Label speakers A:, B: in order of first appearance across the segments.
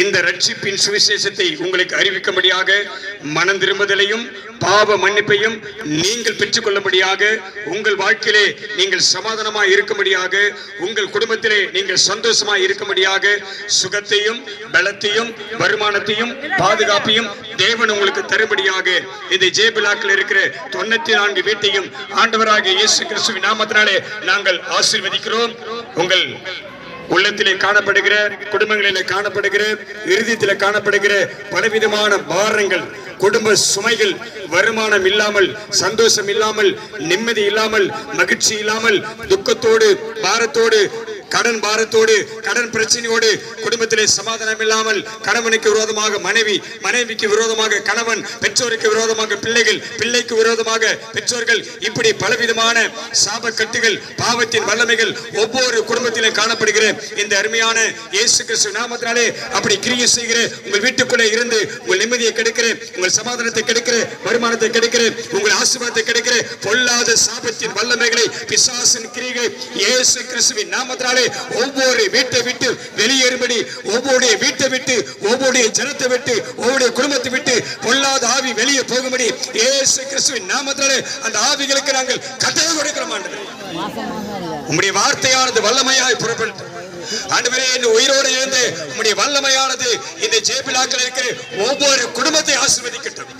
A: இந்த ரட்சிப்பின் சுவிசேஷத்தை உங்களுக்கு அறிவிக்கும்படியாக மனம் திரும்புதலையும் பாவ மன்னிப்பையும் நீங்கள் பெற்றுக்கொள்ளும்படியாக உங்கள் வாழ்க்கையிலே நீங்கள் சமாதானமாய் இருக்கும்படியாக உங்கள் குடும்பத்திலே நீங்கள் சந்தோஷமாய் இருக்கும்படியாக சுகத்தையும் பலத்தையும் வருமானத்தையும் பாதுகாப்பையும் தேவன் உங்களுக்கு தரும்படியாக இந்த ஜேபிலாக்கில் இருக்கிற 94 வீட்டையும் ஆண்டவராகிய இயேசு கிறிஸ்துவின் நாமத்தினாலே நாங்கள் ஆசீர்வதிக்கிறோம். உங்கள் உள்ளத்திலே காணப்படுகிற குடும்பங்களிலே காணப்படுகிற இருதயத்திலே காணப்படுகிற பலவிதமான பாரங்கள் குடும்ப சுமைகள் வருமானம் இல்லாமல் சந்தோஷம் இல்லாமல் நிம்மதி இல்லாமல் மகிழ்ச்சி இல்லாமல் துக்கத்தோடு பாரத்தோடு கடன் பாரத்தோடு கடன் பிரச்சனையோடு குடும்பத்திலே சமாதானம் இல்லாமல் கணவனுக்கு விரோதமாக மனைவி மனைவிக்கு விரோதமாக கணவன் பெற்றோருக்கு விரோதமாக பிள்ளைகள் பிள்ளைக்கு விரோதமாக பெற்றோர்கள் இப்படி பலவிதமான சாபக்கட்டுகள் பாவத்தின் வல்லமைகள் ஒவ்வொரு குடும்பத்திலும் காணப்படுகிற இந்த அருமையான இயேசு கிறிஸ்து நாமத்தினாலே அப்படி கிரியை செய்கிற உங்கள் வீட்டுக்குள்ளே இருந்து உங்கள் நிம்மதியை கெடுக்கிற உங்கள் சமாதானத்தை கெடுக்கிற வருமானத்தை கெடுக்கிற உங்கள் ஆசீர்வாதத்தை கெடுக்கிற பொல்லாத சாபத்தின் வல்லமைகளை பிசாசின் கிரியை இயேசு கிறிஸ்துவின் நாமத்தினாலே ஒவ்வொரு வீட்டை விட்டு வெளியேறும்படி ஒவ்வொரு வீட்டை விட்டு ஒவ்வொரு ஜனத்தை விட்டு ஒவ்வொரு குடும்பத்தை விட்டு பொல்லாத ஆவி வெளியே போகும்படி இயேசு கிறிஸ்துவின் நாமத்தினாலே அந்த ஆவிகளுக்கு நாங்கள் கட்டளை கொடுக்கிறோம். ஆண்டவரே உம்முடைய வார்த்தையானது வல்லமையாய் புறப்பட்டு ஆண்டவரே இந்த உயிரோடு இருந்து உம்முடைய வல்லமையானது இந்த ஜேபிலாக்கில் இருக்கிற ஒவ்வொரு குடும்பத்தை ஆசீர்வதிக்கட்டும்.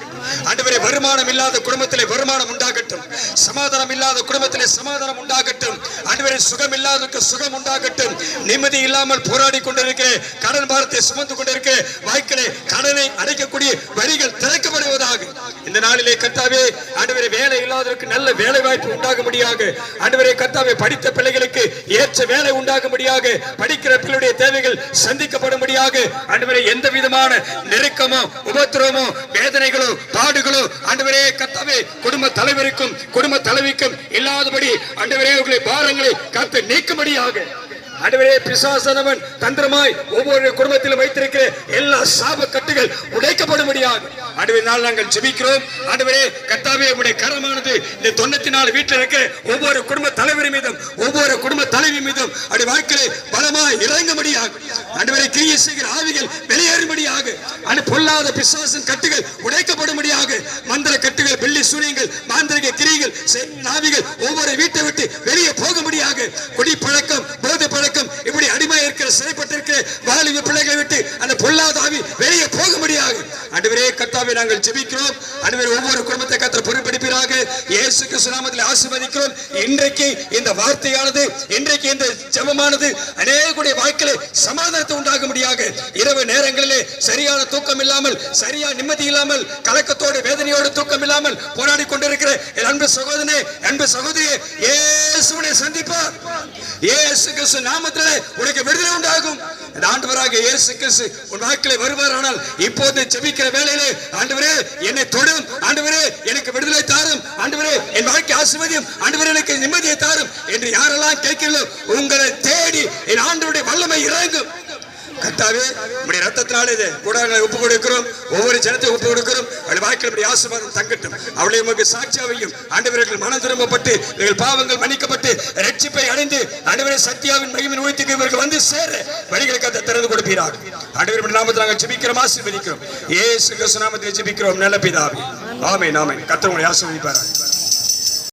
A: ஆண்டவரே வருமானம் இல்லாத குடும்பத்திலே வருமானம் உண்டாகட்டும், சமாதானம் இல்லாத குடும்பத்திலே சமாதானம் உண்டாகட்டும், ஆண்டவரே சுகம் இல்லாதவருக்கு சுகம் உண்டாகட்டும், நிம்மதி இல்லாமல் போராடி கொண்டிருக்கிற கடன் பாரத்தை சுமந்து கொண்டிருக்கிற வாழ்க்கையிலே கடனை அடைக்கக்கூடிய வழிகள் திறக்கப்படுவதாக இந்த நாளிலே கர்த்தாவே ஆண்டவரே வேலை இல்லாதவருக்கு நல்ல வேலை வாய்ப்பு உண்டாகும்படியாக ஆண்டவரே கர்த்தாவே படித்த பிள்ளைகளுக்கு ஏற்ற வேலை உண்டாகும்படியாக படிக்கிற பிள்ளையுடைய தேவைகள் சந்திக்கப்படும்படியாக ஆண்டவரே எந்த விதமான நெருக்கமோ உபத்திரவமோ வேதனைகளோ பாடுகளோ ஆண்டவரே கர்த்தாவே குடும்ப தலைவருக்கும் குடும்ப தலைவிக்கும் இல்லாதபடி ஆண்டவரே உங்களுடைய பாரங்களை கர்த்தர் நீக்கும்படியாக ஆண்டவரே பிசாசானவன் தந்திரமாய் ஒவ்வொரு குடும்பத்திலும் வைத்திருக்கிற எல்லா சாப கட்டுகள் உடைக்கப்படும்படியாக ஆண்டவரே நாள் நாங்கள் ஜெபிக்கிறோம். ஆண்டவரே கர்த்தாவே உம்முடைய கரமானது இந்த 94 வீட்டில் இருக்கிற ஒவ்வொரு குடும்ப தலைவர் மீதும் ஒவ்வொரு குடும்ப தலைவி மீதும் அப்படி வாழ்க்கையிலே பலமாய் இறங்கும்படியாக ஆண்டவரே கிரியை செய்கிற ஆவிகள் வெளியேறும்படியாக அந்த பொல்லாத பிசாசின் கட்டுகள் உடைக்கப்படும்படியாக மந்திர கட்டுகள் வெள்ளி சூரியங்கள் மாந்திரிக கிரிகள் ஆவிகள் ஒவ்வொரு வீட்டை விட்டு வெளியே போகும்படியாக குடி பழக்கம் போதை பழக்கம் இப்படி அடிமையா இருக்கிற சிறைப்பட்டிருக்கிற வாலிப பிள்ளைகளை விட்டு அந்த பொல்லாத ஆவி வெளியே போகும்படியாக ஆண்டவரே கர்த்தாவே நாங்கள் ஜெபிக்கிறோம். ஆண்டவரே ஒவ்வொரு குடும்பத்தை கர்த்தர் பொறுப்பெடுப்பீராக இயேசு கிறிஸ்து நாமத்திலே ஆசீர்வதிக்கிறோம். இன்றைக்கு இந்த வார்த்தையானது இன்றைக்கு இந்த ஜெபமானது அநேகருடைய வாழ்க்கையிலே சமாதானத்தை உண்டாகும்படியாக இரவு நேரங்களிலே சரியான தூக்கம் இல்லாமல் சரியான நிம்மதி இல்லாமல் கலக்கத்தோடு வேதனையோடு தூக்கம் இல்லாமல் போராடி கொண்டிருக்கிற என் அன்பு சகோதரனே அன்பு சகோதரியே இயேசுவை சந்திப்பார். இயேசு கிறிஸ்து நாமத்திலே உனக்கு விடுதலை உண்டாகும். ஆண்டவராகிய இயேசு கிறிஸ்து உன் வாழ்க்கையிலே வருவாரானால் இப்போது ஜெபிக்கிற வேளையிலே ஆண்டவரே என்னை தொடும், ஆண்டவரே எனக்கு விடுதலை தாரும், ஆண்டவரே என் வாழ்க்கை ஆசீர்வதியும், ஆண்டவரே எனக்கு நிம்மதியை தாரும் என்று யாரெல்லாம் கேட்கிறீர்களோ உங்களை தேடி என் ஆண்டவருடைய வல்லமை இறங்கும். கர்த்தாவே உம்முடைய ரத்தத்தினாலே கூடாரங்களை ஒப்பு கொடுக்கிறோம், ஒவ்வொரு ஜனத்தை ஒப்பு கொடுக்கிறோம். அவருடைய வாழ்க்கையில் உம்முடைய ஆசீர்வாதம் தங்கட்டும். அவளை உமக்கு சாட்சியாவையும் ஆண்டவர்கள் மனம் திரும்பப்பட்டு எங்கள் பாவங்கள் மன்னிக்கப்பட்டு ரட்சிப்பை அடைந்து ஆண்டவரே சத்தியாவின் மகிமையின் ஊழியத்துக்கு இவர்கள் வந்து சேர வழிகளை கர்த்தர் திறந்து கொடுப்பீராக. ஆண்டவருடைய நாமத்தில் நாங்கள் ஜெபிக்கிறோம், ஆசீர்வதிக்கிறோம். இயேசு கிறிஸ்து நாமத்தில் ஜெபிக்கிறோம் நல்ல பிதாவே. ஆமென் ஆமென். கர்த்தர் உங்களை ஆசீர்வதிப்பாராக.